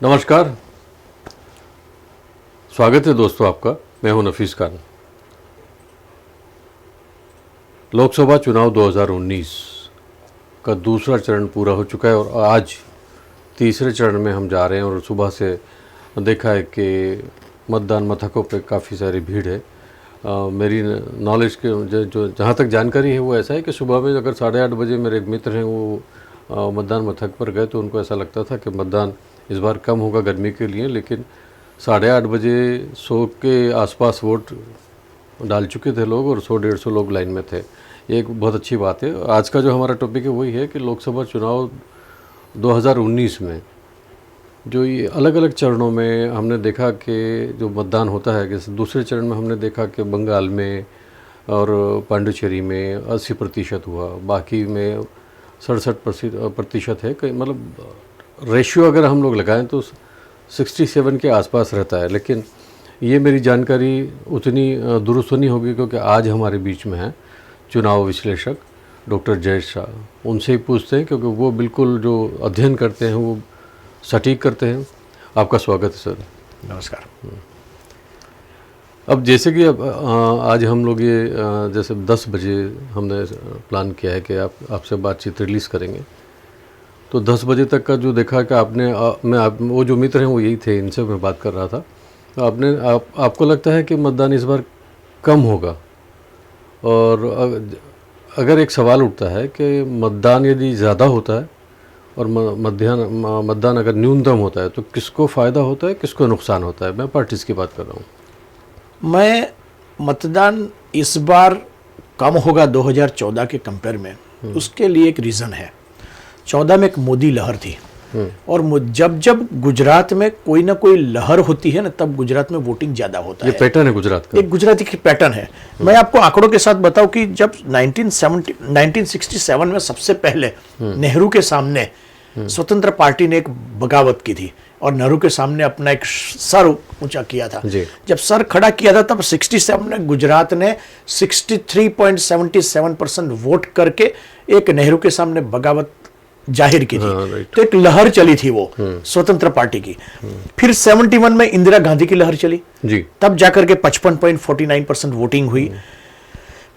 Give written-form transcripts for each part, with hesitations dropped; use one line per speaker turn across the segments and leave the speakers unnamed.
नमस्कार, स्वागत है दोस्तों आपका। मैं हूं नफीस खान। लोकसभा चुनाव 2019 का दूसरा चरण पूरा हो चुका है और आज तीसरे चरण में हम जा रहे हैं। और सुबह से देखा है कि मतदान मथकों पे काफ़ी सारी भीड़ है। मेरी नॉलेज के जो जहाँ तक जानकारी है वो ऐसा है कि सुबह में अगर 8:30 बजे मेरे एक मित्र हैं वो मतदान मथक पर गए तो उनको ऐसा लगता था कि मतदान इस बार कम होगा गर्मी के लिए, लेकिन 8:30 बजे 100 के आसपास वोट डाल चुके थे लोग और 100-150 लोग लाइन में थे। ये एक बहुत अच्छी बात है। आज का जो हमारा टॉपिक है वही है कि लोकसभा चुनाव 2019 में जो ये अलग अलग चरणों में हमने देखा कि जो मतदान होता है, जैसे दूसरे चरण में हमने देखा कि बंगाल में और पांडिचेरी में 80% हुआ, बाकी में 67% है। मतलब रेशियो अगर हम लोग लगाएं तो 67 के आसपास रहता है। लेकिन ये मेरी जानकारी उतनी दुरुस्त नहीं होगी क्योंकि आज हमारे बीच में है चुनाव विश्लेषक डॉक्टर जय शाह। उनसे ही पूछते हैं क्योंकि वो बिल्कुल जो अध्ययन करते हैं वो सटीक करते हैं। आपका स्वागत है सर।
नमस्कार।
अब जैसे कि अब आज हम लोग ये जैसे 10 बजे हमने प्लान किया है कि आपसे बातचीत रिलीज़ करेंगे, तो 10 बजे तक का जो देखा कि आपने वो जो मित्र हैं वो यही थे, इनसे मैं बात कर रहा था। तो आपको लगता है कि मतदान इस बार कम होगा? और अगर एक सवाल उठता है कि मतदान यदि ज़्यादा होता है और मतदान अगर न्यूनतम होता है तो किसको फ़ायदा होता है, किसको नुकसान होता है? मैं पार्टीज की बात कर रहा हूँ।
मैं मतदान इस बार कम होगा 2014 के कंपेयर में, उसके लिए एक रीज़न है। 14 में एक मोदी लहर थी और जब गुजरात में कोई ना कोई लहर होती है ना, तब गुजरात में वोटिंग ज्यादा होता है।
ये पैटर्न है गुजरात का,
एक गुजराती की पैटर्न है। मैं आपको आंकड़ों के साथ बताऊं कि जब 1967 में सबसे पहले नेहरू के सामने स्वतंत्र पार्टी ने एक बगावत की थी और नेहरू के सामने अपना एक सर ऊंचा किया था। जब सर खड़ा किया था तब 67 में गुजरात ने 63.77% वोट करके एक नेहरू के सामने बगावत जाहिर की थी। तो एक लहर चली थी वो स्वतंत्र पार्टी की। फिर 71 में इंदिरा गांधी की लहर चली जी, तब जाकर के 55.49% वोटिंग हुई।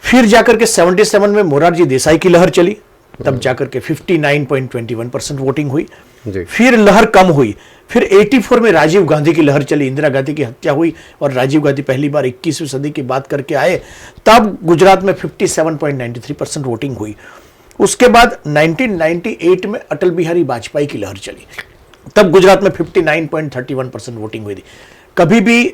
फिर जाकर के 77 में मोरारजी देसाई की लहर चली, तब जाकर के 59.21% वोटिंग हुई। फिर लहर कम हुई। फिर 84 में राजीव गांधी की लहर चली, इंदिरा गांधी की हत्या हुई और राजीव गांधी पहली बार 21वीं सदी की बात करके आए, तब गुजरात में 57.93% वोटिंग हुई। उसके बाद 1998 में अटल बिहारी वाजपेयी की लहर चली, तब गुजरात में 59.31% वोटिंग हुई थी। कभी भी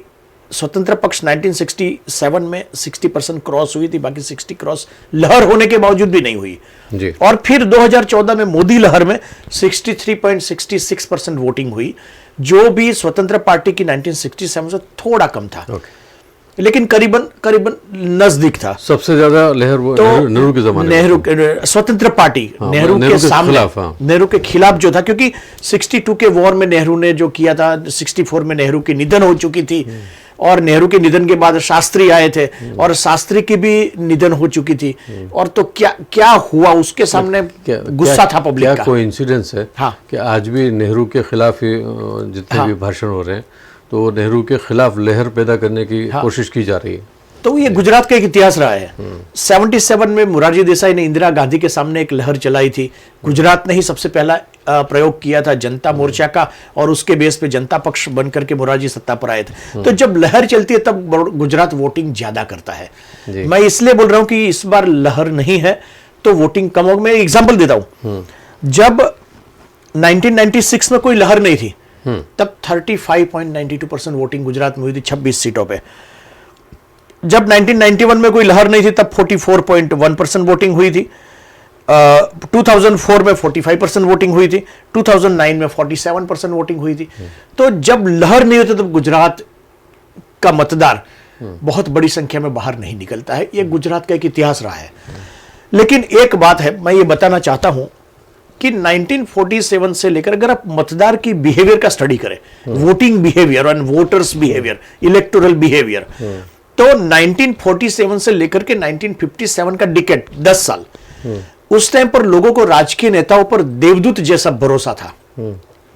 स्वतंत्र पक्ष 1967 में 60% क्रॉस हुई थी, बाकी 60 क्रॉस लहर होने के बावजूद भी नहीं हुई जी। और फिर 2014 में मोदी लहर में 63.66% वोटिंग हुई, जो भी स्वतंत्र पार्टी की 1967 से थोड़ा कम था लेकिन करीबन नजदीक था।
सबसे ज्यादा लहर वो तो नेहरू के जमाने में,
स्वतंत्र पार्टी नेहरू के सामने, नेहरू के खिलाफ जो था, क्योंकि 62 के वॉर में नेहरू ने जो किया था, 64 में नेहरू की निधन हो चुकी थी और नेहरू के निधन के बाद शास्त्री आए थे और शास्त्री की भी निधन हो चुकी थी। और तो क्या हुआ उसके सामने गुस्सा था पब्लिक का।
कोई इंसिडेंस है कि आज भी नेहरू के खिलाफ जितने भी भाषण हो रहे हैं तो नेहरू के खिलाफ लहर पैदा करने की कोशिश की जा रही है।
तो ये गुजरात का एक इतिहास रहा है। 77 में मोरारजी देसाई ने इंदिरा गांधी के सामने एक लहर चलाई थी। गुजरात ने ही सबसे पहला प्रयोग किया था जनता मोर्चा का और उसके बेस पे जनता पक्ष बनकर के मोरारजी सत्ता पर आए थे। तो जब लहर चलती है तब गुजरात वोटिंग ज्यादा करता है। मैं इसलिए बोल रहा हूं कि इस बार लहर नहीं है तो वोटिंग कम होगी। मैं एग्जाम्पल देता हूं, जब 1996 में कोई लहर नहीं थी तब 35.92% वोटिंग गुजरात में हुई थी 26 सीटों पे। जब 1991 में कोई लहर नहीं थी तब 44.1% वोटिंग हुई थी। 2004 में 45% वोटिंग हुई थी। 2009 में 47% वोटिंग हुई थी। तो जब लहर नहीं होती तब गुजरात का मतदार बहुत बड़ी संख्या में बाहर नहीं निकलता है। यह गुजरात का एक इतिहास रहा है। लेकिन एक बात है, मैं ये बताना चाहता हूं कि 1947 से लेकर अगर आप मतदार की बिहेवियर का स्टडी करें, वोटिंग बिहेवियर और वोटर्स बिहेवियर, इलेक्टोरल बिहेवियर, तो 1947 से लेकर के 1957 का डिकेड 10 साल, उस टाइम पर लोगों को राजकीय नेताओं पर देवदूत जैसा भरोसा था।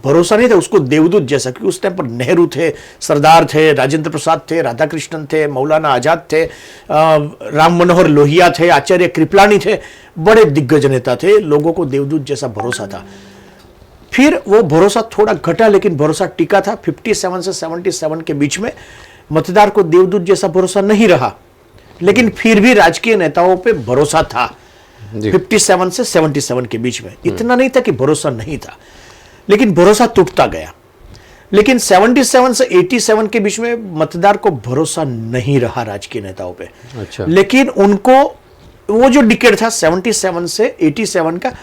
भरोसा नहीं था उसको देवदूत जैसा, क्योंकि उस टाइम पर नेहरू थे, सरदार थे, राजेंद्र प्रसाद थे, राधाकृष्णन थे, मौलाना आजाद थे, राम मनोहर लोहिया थे, आचार्य कृपलानी थे, बड़े दिग्गज नेता थे, लोगों को देवदूत जैसा भरोसा था। फिर वो भरोसा थोड़ा घटा, लेकिन भरोसा टिका था। 57 से 77 के बीच में मतदार को देवदूत जैसा भरोसा नहीं रहा, लेकिन फिर भी राजकीय नेताओं पे भरोसा था 57 से 77 के बीच में। इतना नहीं था कि भरोसा नहीं था, लेकिन भरोसा टूटता गया। लेकिन 77 से 87 के बीच में मतदार को भरोसा नहीं रहा राजकीय नेताओं पे।
अच्छा।
लेकिन उनको वो जो डिकेड था 77 से 87 का,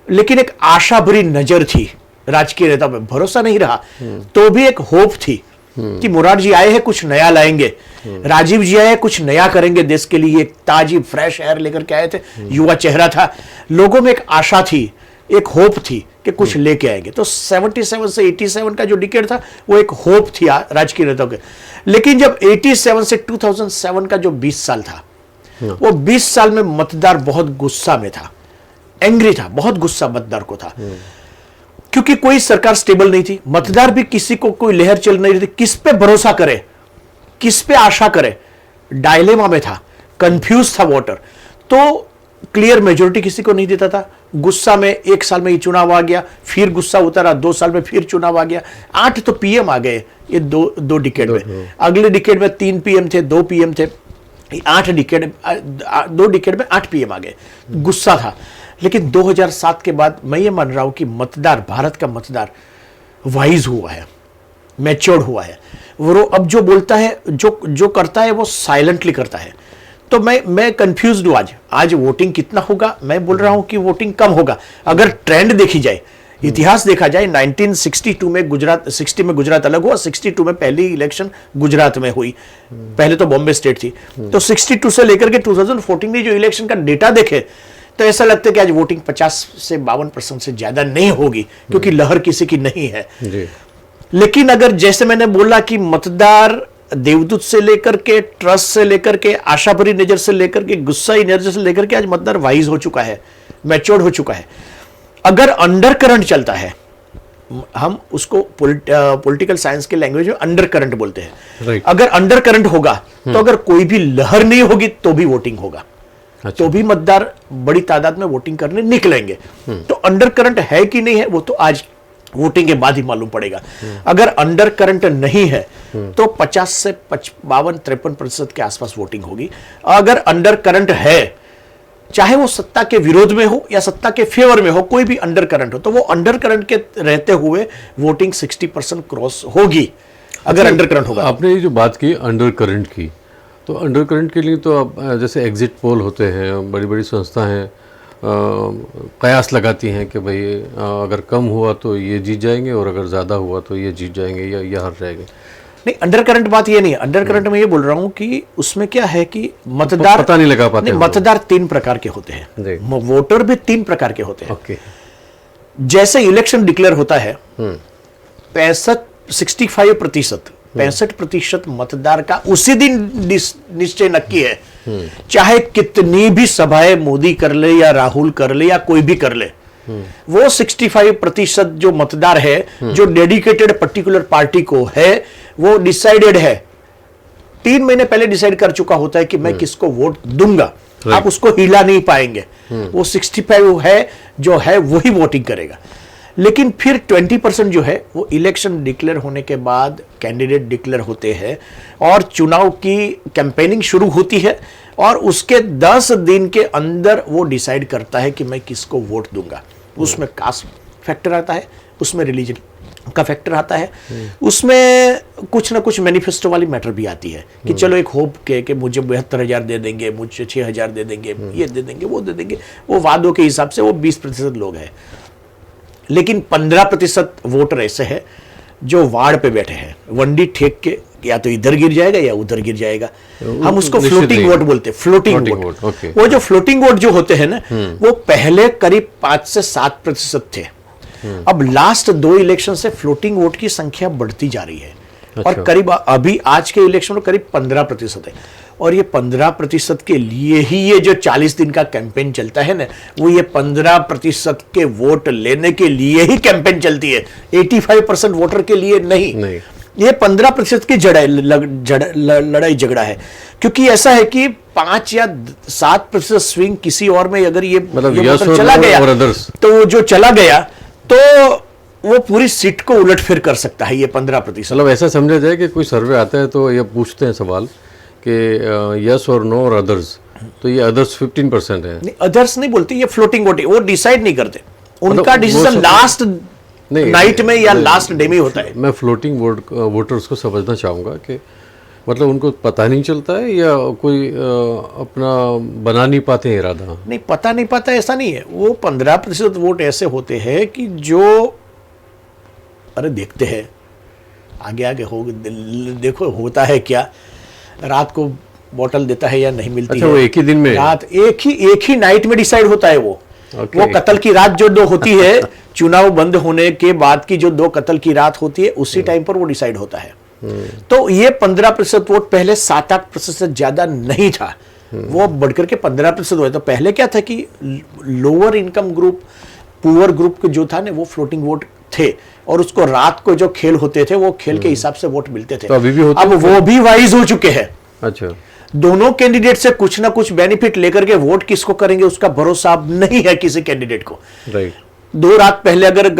लेकिन एक आशा भरी नजर थी राजकीय नेताओं पे। भरोसा नहीं रहा तो भी एक होप थी कि मुरार जी आए हैं, कुछ नया लाएंगे, राजीव जी आए कुछ नया करेंगे देश के लिए, एक ताजी फ्रेश एयर लेकर के आए थे, युवा चेहरा था, लोगों में एक आशा थी, एक होप थी कि कुछ लेके आएंगे। तो 77 से 87 का जो डिकेड था वो एक होप थी राजकीय नेताओं के। लेकिन जब 87 से 2007 का जो 20 साल था, वो 20 साल में मतदार बहुत गुस्सा में था, एंग्री था, बहुत गुस्सा मतदार को था, क्योंकि कोई सरकार स्टेबल नहीं थी। मतदार भी किसी को कोई लहर चल नहीं रही थी, किस पे भरोसा करे, किस पे आशा करे, डायलेमा में था, कंफ्यूज था वोटर। तो क्लियर मेजोरिटी किसी को नहीं देता था। गुस्सा में एक साल में ही चुनाव आ गया, फिर गुस्सा उतरा, 2 साल में फिर चुनाव आ गया, 8 तो पीएम आ गए ये दो डिकेड में। अगले डिकेड में 3 पीएम थे, 2 पीएम थे, 8 डिकेड, 2 डिकेड में 8 पीएम आ गए। गुस्सा था। लेकिन 2007 के बाद मैं ये मान रहा हूं कि मतदार, भारत का मतदार वाइज हुआ है, मैच्योर्ड हुआ है। वो अब जो बोलता है, जो करता है, वो साइलेंटली करता है। तो मैं कंफ्यूज हूं आज वोटिंग कितना होगा। मैं बोल रहा हूं कि वोटिंग कम होगा। अगर ट्रेंड देखी जाए, इतिहास देखा जाए, 1962 में गुजरात, 60 में गुजरात अलग हुआ, 62 में पहली इलेक्शन गुजरात में हुई, पहले तो बॉम्बे स्टेट थी। तो 62 से लेकर के 2014 में जो इलेक्शन का डेटा देखे तो ऐसा लगता है कि आज वोटिंग 50 से 52% से ज्यादा नहीं होगी, क्योंकि लहर किसी की नहीं है जी। लेकिन अगर जैसे मैंने बोला कि मतदार देवदूत से लेकर के, ट्रस्ट से लेकर के, आशा भरी नजर से लेकर के, गुस्साई नजर से लेकर के, आज मतदार वाइज हो चुका है, मैच्योर्ड हो चुका है। अगर अंडर करंट चलता है, हम उसको पॉलिटिकल साइंस के लैंग्वेज में अंडर करंट बोलते हैं। अगर अंडर करंट होगा तो अगर कोई भी लहर नहीं होगी तो भी वोटिंग होगा। अच्छा। तो भी मतदार बड़ी तादाद में वोटिंग करने निकलेंगे। तो अंडर करंट है कि नहीं है वो तो आज वोटिंग के बाद ही मालूम पड़ेगा। अगर अंडर करंट नहीं है तो 50 से 52-53% के आसपास वोटिंग होगी। अगर अंडर करंट है, चाहे वो सत्ता के विरोध में हो या सत्ता के फेवर में हो, कोई भी अंडर करंट हो, तो वो अंडर करंट के रहते हुए वोटिंग 60% क्रॉस होगी अगर अंडर करंट होगा।
आपने ये जो बात की अंडर करंट की, तो अंडर करंट के लिए तो अब जैसे एग्जिट पोल होते हैं, बड़ी बड़ी संस्थाएं कयास लगाती हैं कि भाई अगर कम हुआ तो ये जीत जाएंगे और अगर ज़्यादा हुआ तो ये जीत जाएंगे या ये हार जाएंगे।
नहीं, अंडर करंट बात ये नहीं है। अंडर करंट में ये बोल रहा हूं कि उसमें क्या है कि मतदार
पता नहीं लगा पाते।
मतदार 3 प्रकार के होते हैं, वोटर भी 3 प्रकार के होते हैं।
ओके।
जैसे इलेक्शन डिक्लेयर होता है, 65% मतदार का उसी दिन निश्चय नक्की है, चाहे कितनी भी सभाएं मोदी कर ले या राहुल कर ले या कोई भी कर ले। वो 65% जो मतदार है, जो डेडिकेटेड पर्टिकुलर पार्टी को है, वो डिसाइडेड है, 3 महीने पहले डिसाइड कर चुका होता है कि मैं किसको वोट दूंगा। आप उसको हिला नहीं पाएंगे। वो 65 है जो है वही वोटिंग करेगा। लेकिन फिर 20% जो है वो इलेक्शन डिक्लेयर होने के बाद कैंडिडेट डिक्लेयर होते हैं और चुनाव की कैंपेनिंग शुरू होती है, और उसके 10 दिन के अंदर वो डिसाइड करता है कि मैं किसको वोट दूंगा। उसमें कास्ट फैक्टर आता है, उसमें रिलीजन का फैक्टर आता है, उसमें कुछ ना कुछ मैनिफेस्टो वाली मैटर भी आती है कि चलो एक होप के कि मुझे 72,000 दे देंगे, मुझे 6,000 दे देंगे, ये दे देंगे, वो दे देंगे। वो वादों के हिसाब से वो 20% लोग हैं। लेकिन 15% वोटर ऐसे हैं जो वार्ड पे बैठे हैं, वंडी ठेक के, या तो इधर गिर जाएगा या उधर गिर जाएगा। हम उसको फ्लोटिंग वोट बोलते हैं, फ्लोटिंग वोट। वो जो फ्लोटिंग वोट जो होते हैं ना, वो पहले करीब 5 से 7% थे। अब लास्ट 2 इलेक्शन से फ्लोटिंग वोट की संख्या बढ़ती जा रही है। अच्छा। और करीब अभी आज के इलेक्शन में करीब 15% है। और ये 15% के लिए ही ये जो 40 दिन का कैंपेन चलता है ना, वो ये 15% के वोट लेने के लिए ही कैंपेन चलती है, 85% वोटर के लिए नहीं। ये 15% की लड़ाई झगड़ा है, क्योंकि ऐसा है कि 5 या 7% स्विंग किसी और में अगर ये चला गया, तो जो चला गया तो वो पूरी सीट को उलटफेर कर सकता है ये 15%।
मतलब ऐसा समझा जाए कि कोई सर्वे आता है तो ये पूछते हैं सवाल कि यस और नो और अदर्स, तो ये अदर्स 15% है।
नहीं, अदर्स नहीं बोलते, ये फ्लोटिंग वोट, वो डिसाइड नहीं करते, उनका डिसीजन लास्ट नाइट में या लास्ट डे में होता है।
मैं फ्लोटिंग वोटर्स को समझना चाहूँगा कि मतलब उनको पता नहीं चलता है या कोई अपना बना नहीं पाते हैं इरादा?
नहीं, पता नहीं पाता ऐसा नहीं है, वो 15% वोट ऐसे होते हैं कि जो अरे देखते हैं आगे आगे हो, देखो होता है क्या, रात को बोतल देता है या नहीं मिलती।
अच्छा,
है
वो एक ही दिन में,
रात एक ही नाइट में डिसाइड होता है वो। वो कत्ल की रात जो 2 होती है चुनाव बंद होने के बाद की जो 2 कत्ल की रात होती है, उसी टाइम पर वो डिसाइड होता है। तो ये 15% वोट पहले 7-8% से ज्यादा नहीं था, वो बढ़कर के 15% हुआ। तो पहले क्या था कि lower income group, poor group के जो था ना, वो फ्लोटिंग वोट थे, और उसको रात को जो खेल होते थे वो खेल के हिसाब से वोट मिलते थे।
तो अभी भी होते
अब वो भी वाइज हो चुके हैं।
अच्छा, दोनों
कैंडिडेट से कुछ ना कुछ बेनिफिट लेकर के वोट किसको करेंगे उसका भरोसा अब नहीं है किसी कैंडिडेट को।
राइट।
2 रात पहले अगर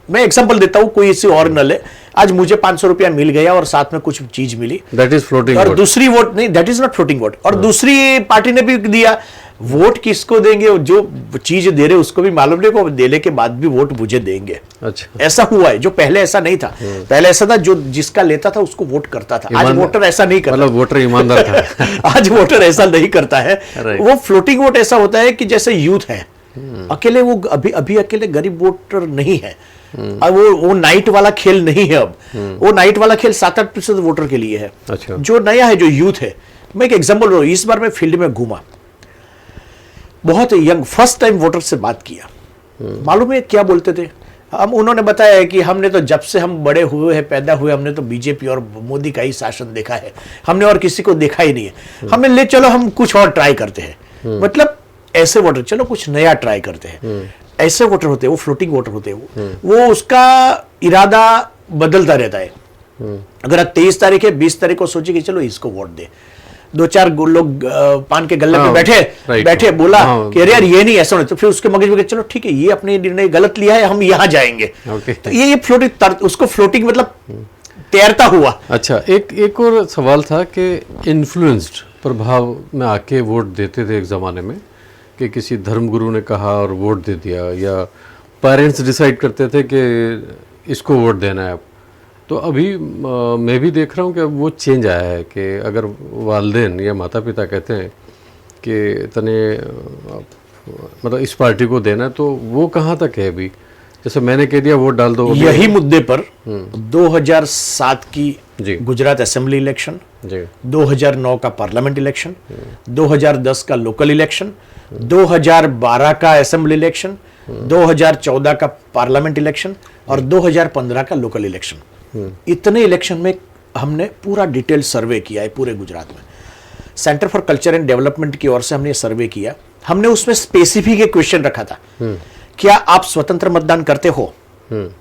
मैं एग्जांपल देता हूं, कोई इसी और न ले, आज मुझे 500 रुपया मिल गया और साथ में कुछ चीज मिली,
दैट इज फ्लोटिंग
और
वोट।
दूसरी वोट नहीं, that is not floating vote. और दूसरी पार्टी ने भी दिया, वोट किसको देंगे, जो चीज दे रहे उसको भी मालूम नहीं, को देने के बाद भी वोट मुझे देंगे।
अच्छा,
ऐसा हुआ है, जो पहले ऐसा नहीं था। पहले ऐसा था जो जिसका लेता था उसको वोट करता था, आज वोटर ऐसा नहीं करता।
मतलब वोटर ईमानदार था।
आज वोटर ऐसा नहीं करता है। वो फ्लोटिंग वोट ऐसा होता है कि जैसे यूथ है, अकेले वो अभी अकेले गरीब वोटर नहीं है। अब वो नाइट वाला खेल नहीं है, अब वो नाइट वाला खेल 7-8% वोटर के लिए है।
अच्छा।
जो नया है, जो यूथ है, मैं एक एग्जांपल दे रहा हूं। इस बार मैं फील्ड में घूमा, बहुत यंग फर्स्ट टाइम वोटर से बात किया। मालूम है क्या बोलते थे? उन्होंने बताया कि हमने तो जब से हम बड़े हुए हैं, पैदा हुए, हमने तो बीजेपी और मोदी का ही शासन देखा है, हमने और किसी को देखा ही नहीं है। हमने ले चलो हम कुछ और ट्राई करते हैं। मतलब ऐसे वोटर, चलो कुछ नया ट्राई करते हैं, ऐसे वोटर होते हैं, वो फ्लोटिंग वोटर होते हैं। वो उसका इरादा बदलता रहता है। अगर आज 23 तारीख है, 20 तारीख को सोचे कि चलो इसको वोट दे, 2-4 लोग पान के गल्ले पे बैठे बोला कि अरे यार ये नहीं, ऐसा नहीं, तो फिर उसके मगज में चलो ठीक है, ये अपने निर्णय गलत लिया है, हम यहाँ जाएंगे। तो ये फ्लोटिंग, उसको फ्लोटिंग मतलब तैरता हुआ।
अच्छा, एक और सवाल था कि इन्फ्लुएंस्ड, प्रभाव में आके वोट देते थे एक ज़माने में, कि किसी धर्मगुरु ने कहा और वोट दे दिया, या पेरेंट्स डिसाइड करते थे कि इसको वोट देना है। तो अभी मैं भी देख रहा हूँ कि वो चेंज आया है कि अगर वालिदैन या माता पिता कहते हैं कि तने मतलब इस पार्टी को देना है, तो वो कहाँ तक है अभी? जैसे मैंने कह दिया वोट डाल दो।
यही मुद्दे पर 2007 की गुजरात असेंबली इलेक्शन, 2009 का पार्लियामेंट इलेक्शन, 2010 का लोकल इलेक्शन, 2012 का असेंबली इलेक्शन, 2014 का पार्लियामेंट इलेक्शन और 2015 का लोकल इलेक्शन, इतने इलेक्शन में हमने पूरा डिटेल सर्वे किया है पूरे गुजरात में। Centre for culture and development की ओर से हमने सर्वे किया। हमने उसमें स्पेसिफिक एक क्वेश्चन रखा था, क्या आप स्वतंत्र मतदान करते हो?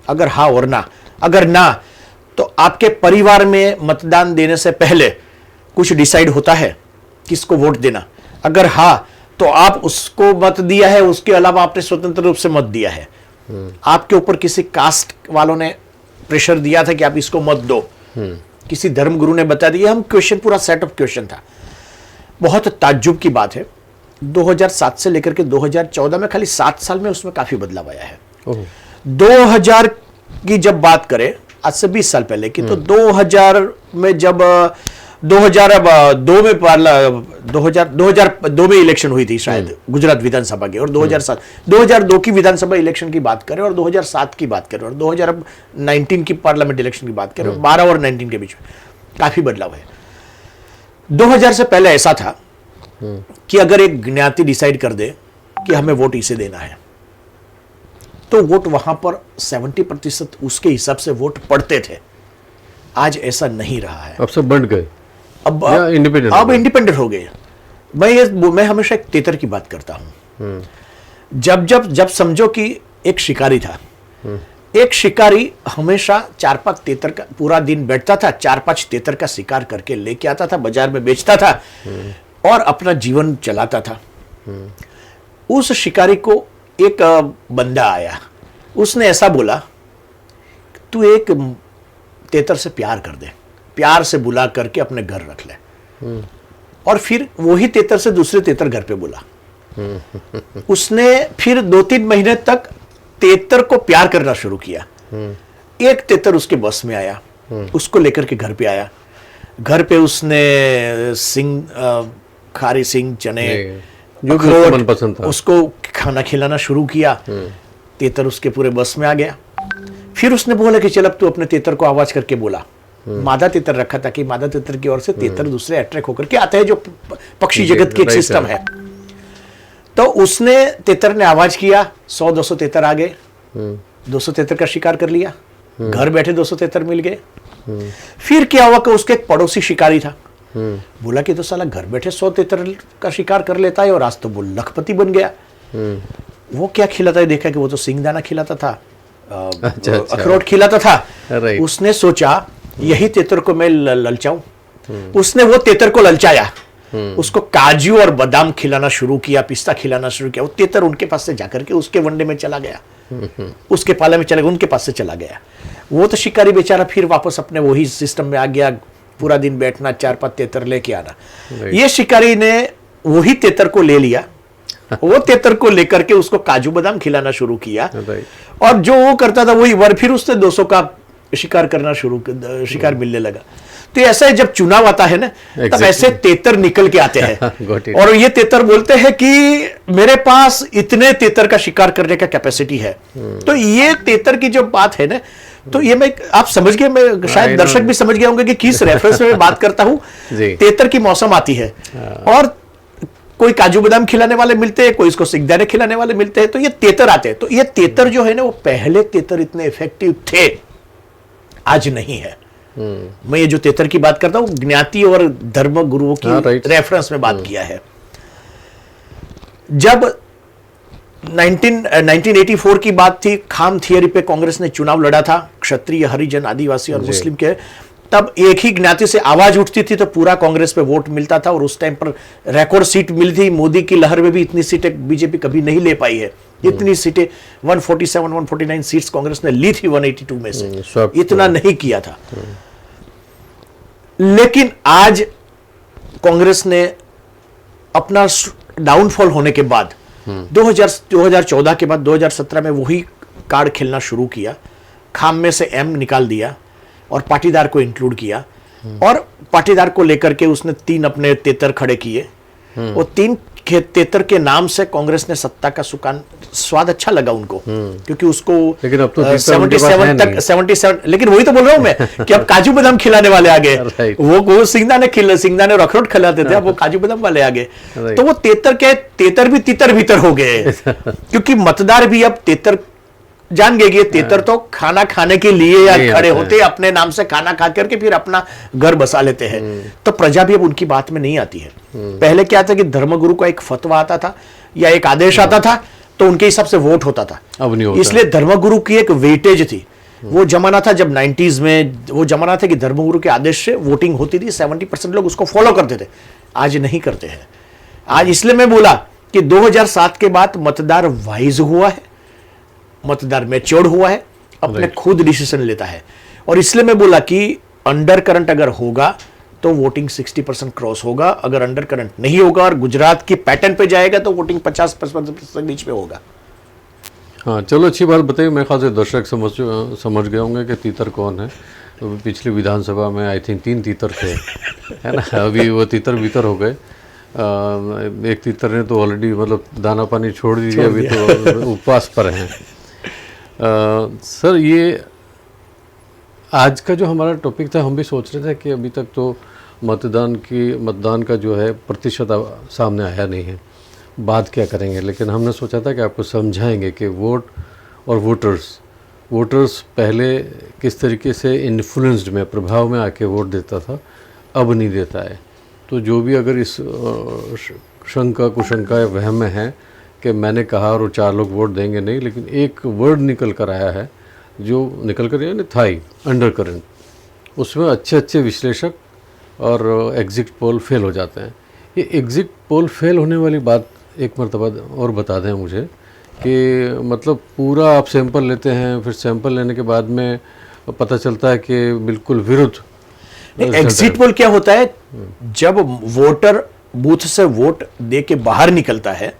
अगर हाँ और ना, अगर ना तो आपके परिवार में मतदान देने से पहले कुछ डिसाइड होता है किसको वोट देना? अगर हाँ तो आप उसको मत दिया है, उसके अलावा आपने स्वतंत्र रूप से मत दिया है। आपके ऊपर किसी कास्ट वालों ने प्रेशर दिया था कि आप इसको मत दो, किसी धर्मगुरु ने बता दिया। हम क्वेश्चन, पूरा सेट ऑफ क्वेश्चन था। बहुत ताज्जुब की बात है, 2007 से लेकर के 2014 में खाली 7 साल में उसमें काफी बदलाव आया है। 2000 की जब बात करें, आज से 20 साल पहले की, तो 2000 में जब 2002 में 2002 में इलेक्शन हुई थी शायद गुजरात विधानसभा की, और 2002 की विधानसभा इलेक्शन की बात करें और 2007 की बात करें और 2019 की पार्लियामेंट इलेक्शन की बात करें, 12 और 19 के बीच में काफी बदलाव है। 2000 से पहले ऐसा था कि अगर एक ज्ञाति डिसाइड कर दे कि हमें वोट इसे देना है, तो वोट वहां पर 70% उसके हिसाब से वोट पड़ते थे। आज ऐसा नहीं रहा है।
अब सब बंट गए। या independent
अब
हो गए?
इंडिपेंडेंट हो गए। मैं हमेशा एक तेतर की बात करता हूं। जब समझो कि एक शिकारी था, एक शिकारी हमेशा 4-5 तेतर का पूरा दिन बैठता था, 4-5 तेतर का शिकार करके लेके आता था, बाजार में बेचता था और अपना जीवन चलाता था। उस शिकारी को एक बंदा आया, उसने ऐसा बोला, तू एक तेतर से प्यार कर दे, प्यार से बुला करके अपने घर रख ले। और फिर वही तेतर से दूसरे तेतर घर पे बुला। उसने फिर 2-3 महीने तक तेतर को प्यार करना शुरू किया। एक तेतर उसके बस में आया, उसको लेकर के घर पे आया। घर पे उसने खारी सिंह, चने,
जो भी उसको मनपसंद था,
उसको खाना खिलाना शुरू किया। तेतर उसके पूरे बस में आ गया। फिर उसने बोला कि चल अब तू अपने तेतर को आवाज करके बोला। मादा तेतर रखा था कि मादा तेतर की ओर से तेतर दूसरे अट्रैक्ट होकर के आते हैं, जो पक्षी जगत की एक सिस्टम है। तो उसने तेतर ने आवाज किया, 100-200 तेतर आ गए, 200 तेतर का शिकार कर लिया। घर बैठे 200 तेतर मिल गए। फिर क्या हुआ कि उसके एक पड़ोसी शिकारी था, बोला कि तो साला घर बैठे 100 तेतर का शिकार कर लेता है और आज तो वो लखपति बन गया। वो क्या खिलाता है देखा कि वो तो सिंगदाना खिलाता था, अखरोट खिलाता था। उसने सोचा यही तेतर को मैं ललचाऊं। उसने वो तेतर को ललचाया, उसको काजू और बादाम खिलाना शुरू किया, पिस्ता खिलाना शुरू किया। वो तेतर उनके पास से जाकर के उसके वनडे में चला गया, उसके पाले में चला गया, उनके पास से चला गया। वो तो शिकारी बेचारा फिर वापस अपने वही सिस्टम में आ गया, पूरा दिन बैठना, 4-5 तेतर लेके आना। ये शिकारी ने वही तेतर को ले लिया, वो तेतर को लेकर के उसको काजू बादाम खिलाना शुरू किया। और जो वो करता था वही वर, फिर उसने 200 का शिकार करना शिकार मिलने लगा। तो ऐसा है, जब चुनाव आता है ना, तब ऐसे तेतर निकल के आते हैं और ये तेतर बोलते हैं कि मेरे पास इतने तेतर का शिकार करने का कैपेसिटी है। तो ये तेतर की जो बात है ना, तो ये मैं आप समझ गए, मैं शायद दर्शक भी समझ गए होंगे कि किस रेफरेंस में मैं बात करता हूं। तेतर की मौसम आती है और कोई काजू बादाम खिलाने वाले मिलते हैं, कोई इसको सिंगदाने खिलाने वाले मिलते हैं, तो ये तेतर आते हैं। तो ये तेतर जो है ना, वो पहले तेतर इतने इफेक्टिव थे, आज नहीं है। मैं ये जो तेतर की बात करता हूं, ज्ञाति और धर्म गुरुओं की रेफरेंस में बात किया है। जब 1984 की बात थी, खाम थियरी पे कांग्रेस ने चुनाव लड़ा था, क्षत्रिय, हरिजन, आदिवासी और मुस्लिम के, तब एक ही ज्ञाति से आवाज उठती थी तो पूरा कांग्रेस पे वोट मिलता था और उस टाइम पर रिकॉर्ड सीट मिली थी। मोदी की लहर में भी इतनी सीटें बीजेपी कभी नहीं ले पाई है। इतनी सीटें 147-149 सीट्स कांग्रेस ने ली थी 182 में से, इतना नहीं किया था। लेकिन आज कांग्रेस ने अपना डाउनफॉल होने के बाद 2014 के बाद 2017 में वही कार्ड खेलना शुरू किया। खाम में से एम निकाल दिया और पाटीदार को इंक्लूड किया और पाटीदार को लेकर के उसने 3 अपने तेतर खड़े किए। वो 3 तेतर के नाम से कांग्रेस ने सत्ता का सुकान, स्वाद अच्छा लगा उनको, क्योंकि उसको
लेकिन अब तो
77, लेकिन वही तो बोल रहा हूं मैं कि अब काजू बादाम खिलाने वाले आ गए। वो सिंगदाने और अखरोट खिलाते थे, अब वो काजू बादाम वाले आ गए। तो वो तेतर भी तितर भीतर हो गए, क्योंकि मतदार भी अब तेतर जान गए कि तेतर तो खाना खाने के लिए या खड़े होते, अपने नाम से खाना खा करके फिर अपना घर बसा लेते हैं। तो प्रजा भी अब उनकी बात में नहीं आती है। पहले क्या था कि धर्मगुरु का एक फतवा आता था या एक आदेश आता था तो उनके हिसाब से वोट होता था।
अब नहीं होता।
इसलिए धर्मगुरु की एक वेटेज थी। वो जमाना था जब 90s में, वो जमाना था कि धर्मगुरु के आदेश से वोटिंग होती थी, 70% लोग उसको फॉलो करते थे। आज नहीं करते हैं। आज इसलिए मैं बोला कि 2007 के बाद मतदार वाइज हुआ है, मतदार मैच्योर्ड हुआ है, अपने खुद डिसीजन लेता है। और इसलिए मैं बोला कि अंडर करंट अगर होगा तो वोटिंग 60% क्रॉस होगा, अगर अंडर करंट नहीं होगा और गुजरात की पैटर्न पे जाएगा तो वोटिंग 50-55% बीच में होगा।
हाँ, चलो अच्छी बात बताइए। मेरे ख्याल से दर्शक समझ गए होंगे कि तीतर कौन है। तो पिछली विधानसभा में आई थिंक 3 तीतर थे, है ना। अभी वो तीतर भीतर हो गए। एक तीतर ने तो ऑलरेडी मतलब दाना पानी छोड़ दिया, अभी तो उपवास पर हैं। सर, ये आज का जो हमारा टॉपिक था, हम भी सोच रहे थे कि अभी तक तो मतदान का जो है प्रतिशत सामने आया नहीं है, बात क्या करेंगे। लेकिन हमने सोचा था कि आपको समझाएंगे कि वोट और वोटर्स पहले किस तरीके से इन्फ्लुएंस्ड में, प्रभाव में आके वोट देता था अब नहीं देता है। तो जो भी अगर इस शंका कुशंका या वहम में है कि मैंने कहा और 4 लोग वोट देंगे, नहीं, लेकिन एक वर्ड निकल कर आया है, जो निकल कर यानी था ही अंडर करंट, उसमें अच्छे अच्छे विश्लेषक और एग्जिट पोल फेल हो जाते हैं। ये एग्जिट पोल फेल होने वाली बात एक मरतबा और बता दें मुझे कि मतलब पूरा आप सैंपल लेते हैं, फिर सैंपल लेने के बाद में पता चलता है कि बिल्कुल विरुद्ध।
एग्जिट पोल क्या होता है? जब वोटर बूथ से वोट दे के बाहर निकलता है,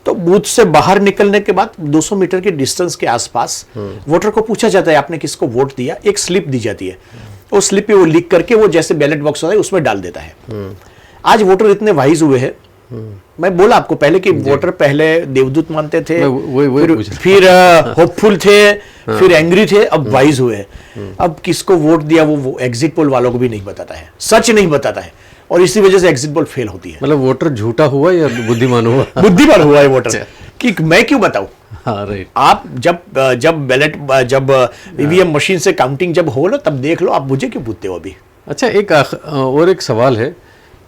तो बूथ से बाहर निकलने के बाद 200 मीटर के डिस्टेंस के आसपास वोटर को पूछा जाता है आपने किसको वोट दिया, एक स्लिप दी जाती है, उस स्लिप पे वो लिख करके वो जैसे बैलेट बॉक्स होता है उसमें डाल देता है। आज वोटर इतने वाइज हुए हैं, मैं बोला आपको पहले कि वोटर पहले देवदूत मानते थे, फिर होपफुल थे, फिर एंग्री थे, अब वाइज हुए हैं। अब किसको वोट दिया वो एग्जिट पोल वालों को भी नहीं बताता है, सच नहीं बताता है, और इसी वजह से एग्जिट पोल फेल होती है।
मतलब वोटर झूठा हुआ या बुद्धिमान हुआ?
बुद्धिमान हुआ है वोटर। कि मैं क्यों बताऊं?
हाँ, राइट।
आप जब ईवीएम मशीन से काउंटिंग जब हो ना, तब देख लो, आप मुझे क्यों पूछते हो अभी?
अच्छा, और एक सवाल है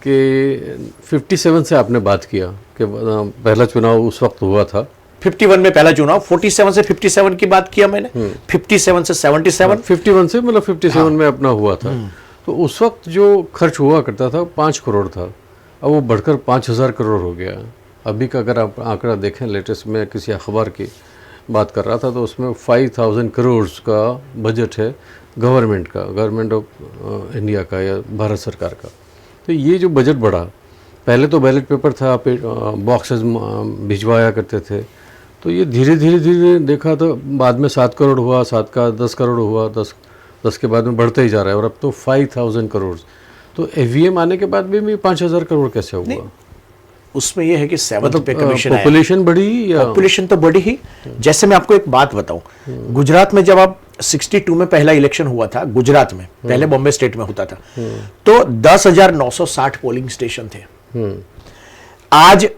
कि 57 से आपने बात किया कि पहला चुनाव उस वक्त हुआ था
51 में पहला चुनाव, 47 से 57 की बात किया मैंने, 57 से 77,
51 से मतलब 57 में अपना हुआ था। तो उस वक्त जो खर्च हुआ करता था 5 करोड़ था, अब वो बढ़कर 5000 करोड़ हो गया। अभी का अगर आप आंकड़ा देखें, लेटेस्ट में किसी अखबार की बात कर रहा था, तो उसमें 5000 करोड़ का बजट है गवर्नमेंट का, गवर्नमेंट ऑफ इंडिया का या भारत सरकार का। तो ये जो बजट बढ़ा, पहले तो बैलेट पेपर था, बॉक्सेस भिजवाया करते थे, तो ये धीरे धीरे देखा तो बाद में 7 करोड़ हुआ, 7 का 10 करोड़ हुआ, 10 के बाद में बढ़ता ही जा रहा है, और अब तो 5000 करोड़। तो ईवीएम आने के बाद भी 5000 करोड़ कैसे हुआ?
उसमें यह है कि 7th पे कमीशन आया।
पॉपुलेशन बढ़ी या?
पॉपुलेशन तो बढ़ी ही। जैसे मैं आपको एक बात बताऊं, गुजरात में जब आप 62 में पहला इलेक्शन हुआ था गुजरात में, पहले बॉम्बे स्टेट में होता था, तो 10,960 पोलिंग स्टेशन थे। आज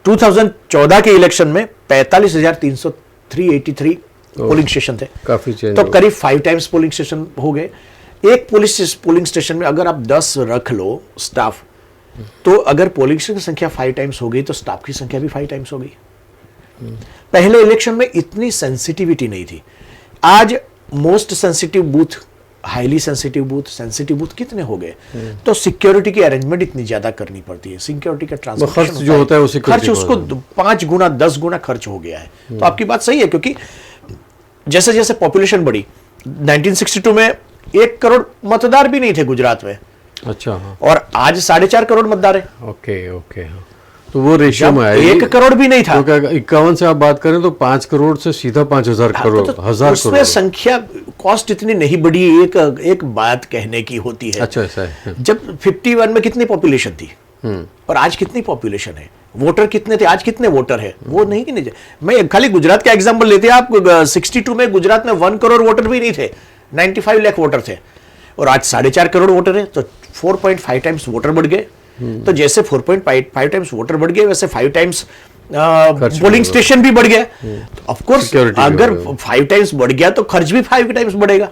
2014 के इलेक्शन में 45,383 पोलिंग स्टेशन थे।
काफी चेंज,
तो करीब 5 टाइम्स पोलिंग स्टेशन हो गए। एक पोलिंग स्टेशन में अगर आप 10 रख लो स्टाफ, तो अगर पोलिंग स्टेशन की संख्या 5 टाइम्स हो गई तो स्टाफ की संख्या भी 5 टाइम्स हो गई। पहले इलेक्शन में इतनी सेंसिटिविटी नहीं थी। आज most sensitive booth, highly sensitive booth कितने हो गए? तो सिक्योरिटी की अरेंजमेंट इतनी ज्यादा करनी पड़ती है, सिक्योरिटी का ट्रांसपोर्टेशन
खर्च जो होता है उसी
खर्च उसको 5 गुना 10 गुना खर्च हो गया है। तो आपकी बात सही है, क्योंकि जैसे जैसे पॉपुलेशन बढ़ी, 1962 में 1 करोड़ मतदार भी नहीं थे गुजरात में।
अच्छा, हाँ।
और आज 4.5 करोड़ मतदार है।
ओके, हाँ। तो वो रेशियो में आया,
1 करोड़ भी नहीं था।
तो 51 से आप बात करें तो 5 करोड़ से सीधा 5000 करोड़,
तो
1000
उसमें
करोड़।
संख्या कॉस्ट इतनी नहीं बढ़ी। एक बात कहने की होती है।
अच्छा, ऐसा है।
जब 51 में कितनी पॉपुलेशन थी और आज कितनी पॉपुलेशन है, वोटर कितने थे, आज कितने वोटर है, वो नहीं कि नहीं। मैं खाली गुजरात का एग्जांपल लेते हैं। आप 62 में गुजरात में 1 करोड़ वोटर भी नहीं थे, 95 लाख वोटर थे, और आज 4.5 करोड़ वोटर है। तो 4.5 टाइम्स वोटर बढ़ गए। तो जैसे 4.5 टाइम्स वोटर बढ़ गए, वैसे 5 टाइम्स पोलिंग स्टेशन भी बढ़ गया। तो ऑफ कोर्स अगर 5 टाइम्स बढ़ गया तो खर्च भी 5 टाइम्स बढ़ेगा।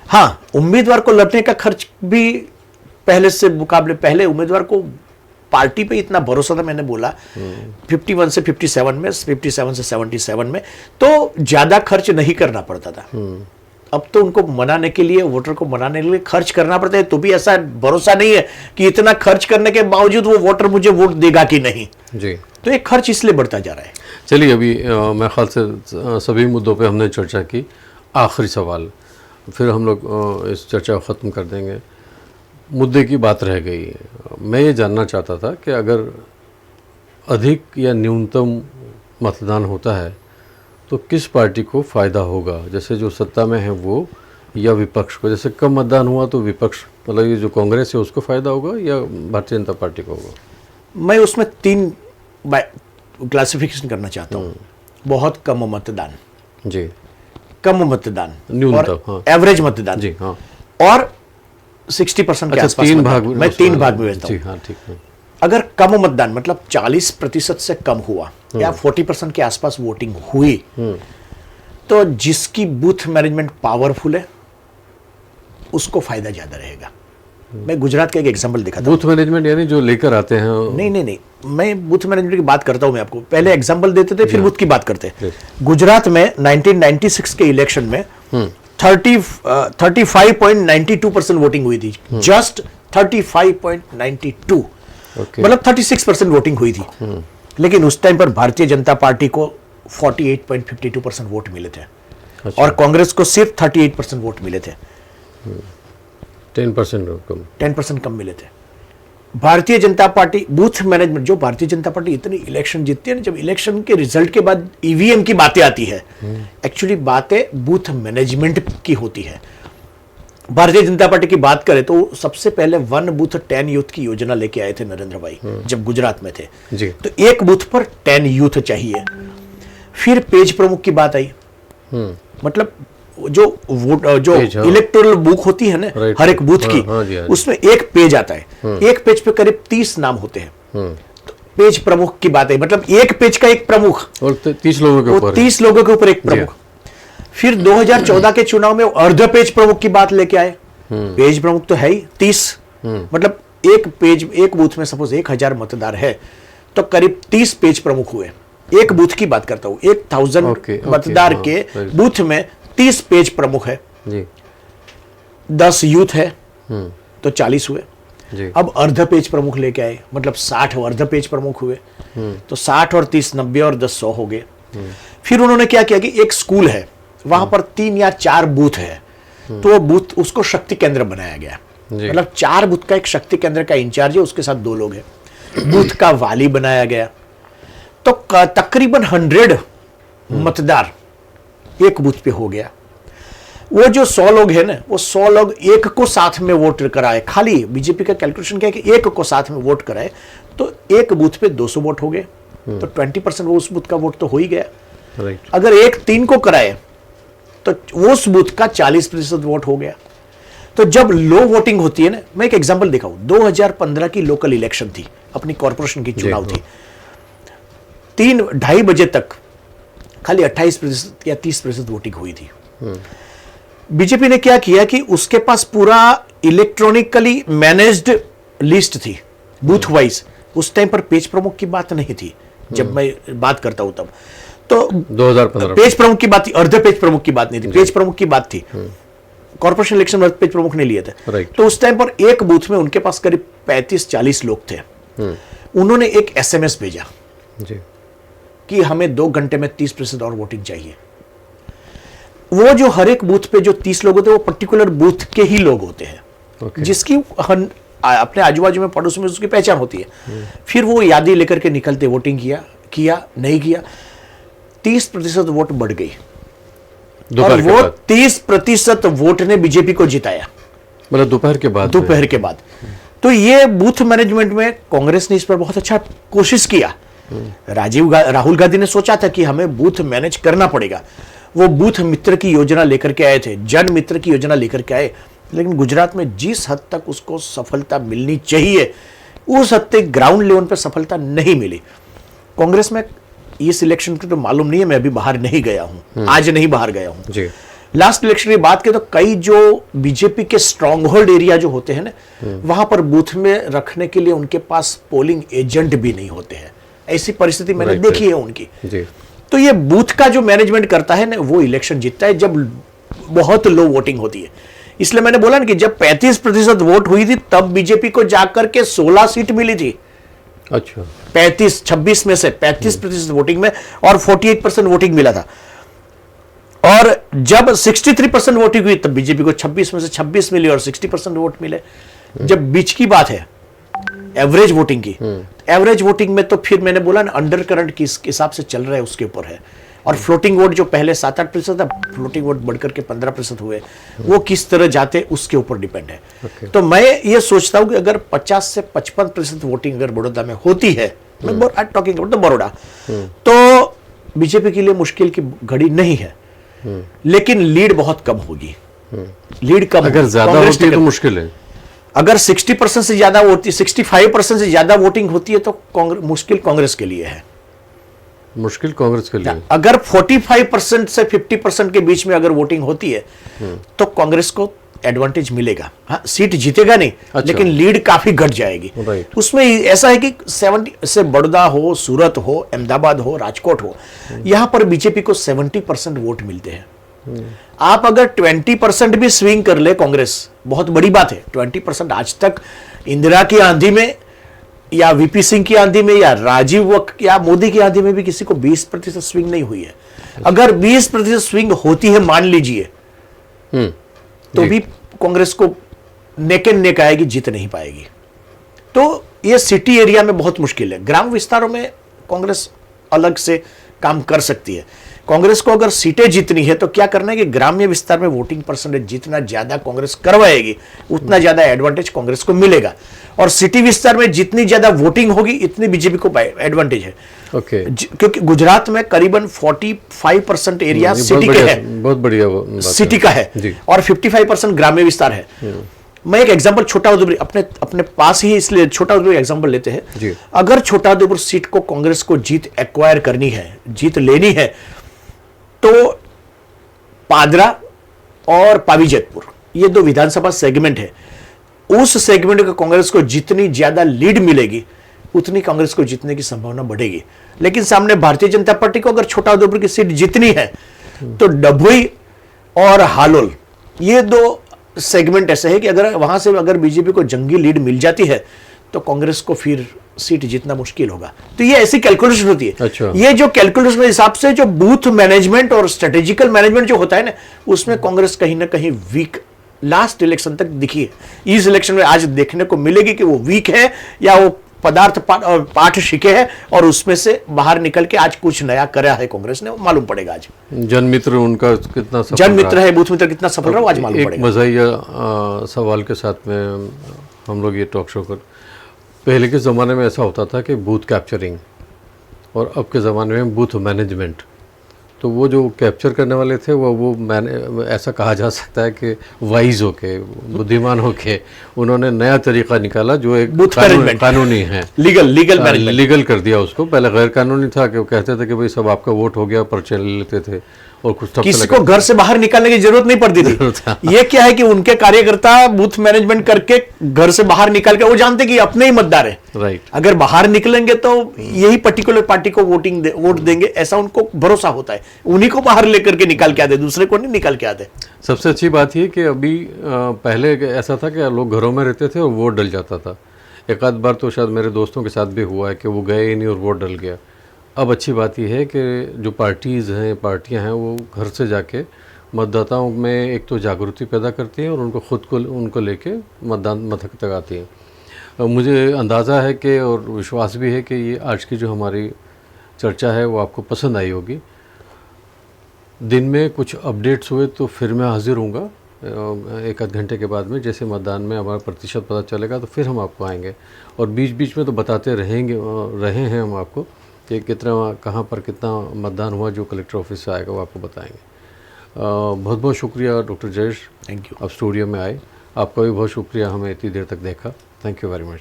हाँ, उम्मीदवार को लड़ने का खर्च भी पहले से मुकाबले, पहले उम्मीदवार को पार्टी पे इतना भरोसा था। मैंने बोला 51 से 57 में, 57 से 77 में तो ज्यादा खर्च नहीं करना पड़ता था। अब तो उनको मनाने के लिए, वोटर को मनाने के लिए खर्च करना पड़ता है। तो भी ऐसा भरोसा नहीं है कि इतना खर्च करने के बावजूद वो वोटर मुझे वोट देगा कि नहीं
जी।
तो एक खर्च इसलिए बढ़ता जा रहा है।
चलिए, अभी मैं ख्याल से सभी मुद्दों पे हमने चर्चा की। आखिरी सवाल, फिर हम लोग इस चर्चा को ख़त्म कर देंगे। मुद्दे की बात रह गई। मैं ये जानना चाहता था कि अगर अधिक या न्यूनतम मतदान होता है तो किस पार्टी को फ़ायदा होगा, जैसे जो सत्ता में है वो, या विपक्ष को? जैसे कम मतदान हुआ तो विपक्ष, मतलब ये जो कांग्रेस है उसको फ़ायदा होगा या भारतीय जनता पार्टी को होगा?
मैं उसमें 3 क्लासिफिकेशन करना चाहता हूँ। बहुत कम मतदान,
जी,
कम मतदान,
न्यूनतम, हाँ,
एवरेज मतदान,
जी, हाँ,
और 60% के आसपास।
3 भाग,
मैं 3 भाग में भेजता हूँ।
हाँ, ठीक है।
अगर कम मतदान मतलब 40% से कम हुआ या 40% के आसपास वोटिंग हुई, तो जिसकी बूथ मैनेजमेंट पावरफुल है उसको फायदा ज्यादा रहेगा। मैं गुजरात का एक एग्जांपल दिखाता हूँ।
बूथ मैनेजमेंट यानी जो लेकर आते हैं
नहीं, मैं बूथ मैनेजमेंट की बात करता हूँ। मैं आपको पहले एग्जांपल देते थे, फिर बूथ की बात करते हैं। गुजरात में 1996 के इलेक्शन में 35.92% वोटिंग हुई थी। जस्ट 35.92, मतलब 36% वोटिंग हुई थी। लेकिन उस टाइम पर भारतीय जनता पार्टी को 48.52% वोट मिले थे।
अच्छा।
और कांग्रेस को सिर्फ 38% वोट मिले थे। 10% कम मिले थे। Bharatiya Janata party booth management, जो भारतीय जनता पार्टी इतनी इलेक्शन जीतती है ना, जब इलेक्शन के रिजल्ट के बाद ईवीएम की बातें आती है, एक्चुअली बातें बूथ मैनेजमेंट की होती है। भारतीय जनता पार्टी की बात करें तो सबसे पहले 1 बूथ 10 यूथ की योजना लेके आए थे नरेंद्र भाई, जब गुजरात में थे
जी।
तो एक बूथ पर 10 यूथ चाहिए। फिर पेज प्रमुख की बात आई, मतलब जो वोट जो इलेक्टोरल बुक होती है ना हर एक बूथ की, उसमें एक पेज आता है। एक पेज पे करीब 30 नाम होते हैं। तो पेज प्रमुख की बात है, मतलब एक पेज का एक प्रमुख
और 30 लोगों के ऊपर
30 लोगों के ऊपर एक प्रमुख। फिर 2014 के चुनाव में अर्ध पेज प्रमुख की बात लेके आए। पेज प्रमुख तो है ही 30, मतलब एक पेज, एक बूथ में सपोज 1000 मतदार है तो करीब 30 पेज प्रमुख हुए। एक बूथ की बात करता हूं, 1000 मतदार के बूथ में 30 पेज प्रमुख है जी। 10 यूथ है तो 40 हुए जी। अब अर्ध पेज प्रमुख लेके आए, मतलब 60 अर्ध पेज प्रमुख हुए। तो 60 और 30 90 और 10 100 हो गए। फिर उन्होंने क्या किया कि एक स्कूल है, वहां पर 3 या 4 बूथ है, तो वो बूथ उसको शक्ति केंद्र बनाया गया। मतलब 4 बूथ का एक शक्ति केंद्र का इंचार्ज है, उसके साथ 2 लोग हैं। बूथ का वाली बनाया गया। तो तकरीबन 100 मतदार एक बूथ पे हो गया। वो जो 100 लोग हैं ना, वो 100 लोग एक को साथ में वोट कराए। खाली बीजेपी का कैलकुलेशन क्या है कि एक को साथ में वोट कराए तो एक बूथ पे 200 वोट हो गए। तो 20% वो उस बूथ का वोट तो हो ही गया। अगर एक 3 को कराए तो वो उस बूथ का 40% वोट हो गया। तो जब लो वोटिंग होती है ना, मैं एक एग्जांपल दिखाऊं, 2015 की लोकल इलेक्शन थी, अपनी कॉर्पोरेशन की चुनाव थी। 3-2:30 बजे तक खाली 28% या 30% वोटिंग हुई थी। बीजेपी ने क्या किया कि उसके पास पूरा इलेक्ट्रॉनिकली मैनेज्ड लिस्ट थी बूथ वाइज। उस टाइम पर पेज प्रमुख की बात नहीं थी, जब मैं बात करता हूं तब तो
2015
पेज प्रमुख की बात थी, अर्ध पेज प्रमुख की बात नहीं थी, पेज प्रमुख की बात थी। कॉर्पोरेशन इलेक्शन में पेज प्रमुख ने लिए थे। तो उस टाइम पर एक बूथ में उनके पास करीब 35-40 लोग थे। उन्होंने एक एसएमएस भेजा जी कि हमें 2 घंटे में 30% और वोटिंग चाहिए। वो जो हर एक बूथ पे जो 30 लोग होते हैं, वो पर्टिकुलर बूथ के ही लोग होते हैं, जिसकी अपने आजू बाजू में पड़ोस में उसकी पहचान होती है। फिर वो यादी लेकर के निकलते, वोटिंग किया नहीं किया, 30% वोट बढ़ गई। और वो 30% वोट ने बीजेपी को जिताया,
मतलब दोपहर के बाद।
तो ये बूथ मैनेजमेंट में कांग्रेस ने इस पर बहुत अच्छा कोशिश किया। राहुल गांधी ने सोचा था कि हमें बूथ मैनेज करना पड़ेगा। वो बूथ मित्र की योजना लेकर के आए थे, जन मित्र की योजना लेकर के आए। लेकिन गुजरात में जिस हद तक उसको सफलता मिलनी चाहिए, उस हद तक ग्राउंड लेवल पर सफलता नहीं मिली। कांग्रेस में इस इलेक्शन की तो मालूम नहीं है, मैं अभी बाहर नहीं गया हूं, आज नहीं बाहर गया हूं। लास्ट इलेक्शन की बात करें तो कई जो बीजेपी के स्ट्रॉन्ग होल्ड एरिया जो होते हैं ना, वहां पर बूथ में रखने के लिए उनके पास पोलिंग एजेंट भी नहीं होते हैं। ऐसी परिस्थिति मैंने देखी है उनकी। तो ये बूथ का जो मैनेजमेंट करता है ना, वो इलेक्शन जीतता है जब बहुत लो वोटिंग होती है। इसलिए मैंने बोला ना कि जब 35% वोट हुई थी तब बीजेपी को जाकर के 16 सीट मिली थी।
अच्छा,
26 में से 35% वोटिंग में, और 48% वोटिंग मिला था। और जब 63% वोटिंग हुई तब बीजेपी को 26 में से 26 मिली और 60% वोट मिले। जब बीच की बात है एवरेज वोटिंग की, एवरेज वोटिंग में तो फिर मैंने बोला ना, अंडर करंट किस हिसाब से चल रहा है उसके ऊपर है। और फ्लोटिंग वोट जो पहले 7-8% था, फ्लोटिंग वोट बढ़कर के 15% हुए, वो किस तरह जाते उसके ऊपर डिपेंड है। तो मैं ये सोचता हूं कि अगर 50 से 55% वोटिंग अगर बड़ौदा में होती है, मैं टॉकिंग अबाउट द बड़ौदा, तो बीजेपी के लिए मुश्किल की घड़ी नहीं है। लेकिन लीड बहुत कम होगी। लीड कम,
अगर ज्यादा होती है तो मुश्किल है।
अगर 60% से ज्यादा होती, 65% से ज्यादा वोटिंग होती है तो मुश्किल कांग्रेस के लिए है।
मुश्किल कांग्रेस के लिए।
अगर 45% से 50% के बीच में अगर वोटिंग होती है तो कांग्रेस को एडवांटेज मिलेगा। हाँ, सीट जीतेगा नहीं,
अच्छा।
लेकिन लीड काफी घट जाएगी।
राइट।
उसमें ऐसा है कि 70 से बड़ौदा हो, सूरत हो, अहमदाबाद हो, राजकोट हो, यहां पर बीजेपी को 70% वोट मिलते हैं। आप अगर 20% भी स्विंग कर ले कांग्रेस, बहुत बड़ी बात है। 20% आज तक इंदिरा की आंधी में या वीपी सिंह की आंधी में या राजीव या मोदी की आंधी में भी किसी को 20% स्विंग नहीं हुई है। अगर 20% स्विंग होती है, मान लीजिए, तो भी कांग्रेस को नेक एंड नेक आएगी, जीत नहीं पाएगी। तो ये सिटी एरिया में बहुत मुश्किल है। ग्राम विस्तारों में कांग्रेस अलग से काम कर सकती है। कांग्रेस को अगर सीटें जीतनी है तो क्या करना है कि ग्राम्य विस्तार में वोटिंग परसेंटेज जितना ज्यादा कांग्रेस करवाएगी, उतना ज्यादा एडवांटेज कांग्रेस को मिलेगा। और सिटी विस्तार में जितनी ज्यादा वोटिंग होगी, इतनी बीजेपी को एडवांटेज है।
ओके।
क्योंकि गुजरात में करीबन 45% एरिया सिटी के है,
बहुत बढ़िया बात
सिटी का है, और 55% ग्राम्य विस्तार है। मैं एक एग्जांपल छोटाउदेपुर अपने पास ही, इसलिए छोटाउदेपुर एग्जांपल लेते हैं। अगर छोटाउदेपुर सीट को कांग्रेस को जीत एक्वायर करनी है, जीत लेनी है, तो पादरा और पावीजेतपुर, ये दो विधानसभा सेगमेंट है। उस सेगमेंट को कांग्रेस को जितनी ज्यादा लीड मिलेगी, उतनी कांग्रेस को जीतने की संभावना बढ़ेगी। लेकिन सामने भारतीय जनता पार्टी को अगर छोटाउदेपुर की सीट जीतनी है, तो डभुई और हालोल, ये दो सेगमेंट ऐसे है कि अगर वहां से अगर बीजेपी को जंगी लीड मिल जाती है, तो कांग्रेस को फिर सीट जीतना मुश्किल होगा। तो ये ऐसी कैलकुलेशन होती है।
अच्छा।
ये जो कैलकुलेशन के हिसाब से जो बूथ मैनेजमेंट और स्ट्रेटेजिकल मैनेजमेंट जो होता है ना, उसमें कांग्रेस कहीं ना कहीं वीक लास्ट इलेक्शन तक दिखी है। इस इलेक्शन में आज देखने को मिलेगी कि वो वीक है या वो पदार्थ पाठ सीखे है और उसमें से बाहर निकल के आज कुछ नया करा है कांग्रेस ने, मालूम पड़ेगा आज।
जनमित्र उनका कितना सफल
जनमित्र है, बूथ मित्र कितना सफल रहा वो आज मालूम पड़ेगा।
एक मज़ाहिया सवाल के साथ में हम लोग ये टॉक शो कर, पहले के ज़माने में ऐसा होता था कि बूथ कैप्चरिंग, और अब के ज़माने में बूथ मैनेजमेंट। तो वो जो कैप्चर करने वाले थे वो ऐसा कहा जा सकता है कि वाइज होके, बुद्धिमान होके उन्होंने नया तरीका निकाला जो एक कानूनी है, लीगल कर दिया उसको। पहले गैर कानूनी था कि वो कहते थे कि भाई सब आपका वोट हो गया, पर्चे ले लेते थे, और कुछ
किसी को घर से बाहर निकालने की जरूरत नहीं पड़ती थी। ये क्या है कि उनके कार्यकर्ता बूथ मैनेजमेंट करके घर से बाहर निकाल के, वो जानते कि अपने ही मतदार है,
राइट।
अगर बाहर निकलेंगे तो यही पर्टिकुलर पार्टी को वोट देंगे, ऐसा उनको भरोसा होता है। उन्हीं को बाहर लेकर के निकाल के आते, दूसरे को नहीं निकाल के आते।
सबसे अच्छी बात ये कि अभी पहले ऐसा था कि लोग घरों में रहते थे और वोट डल जाता था। एक आध बार तो शायद मेरे दोस्तों के साथ भी हुआ है कि वो गए ही नहीं और वोट डल गया। अब अच्छी बात यह है कि जो पार्टियां हैं वो घर से जाके मतदाताओं में एक तो जागृति पैदा करती हैं और उनको लेके मतदान मथक तक आती हैं। मुझे अंदाज़ा है कि और विश्वास भी है कि ये आज की जो हमारी चर्चा है वो आपको पसंद आई होगी। दिन में कुछ अपडेट्स हुए तो फिर मैं हाजिर हूँगा एक आध घंटे के बाद में, जैसे मतदान में हमारा प्रतिशत पता चलेगा तो फिर हम आपको आएंगे, और बीच बीच में तो बताते रहे हैं हम आपको कि कितना कहाँ पर कितना मतदान हुआ। जो कलेक्टर ऑफिस से आएगा वो आपको बताएंगे। बहुत बहुत शुक्रिया डॉक्टर जयेश,
थैंक यू।
आप स्टूडियो में आए। आपका भी बहुत शुक्रिया हमें इतनी देर तक देखा। Thank you very much.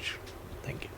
Thank you.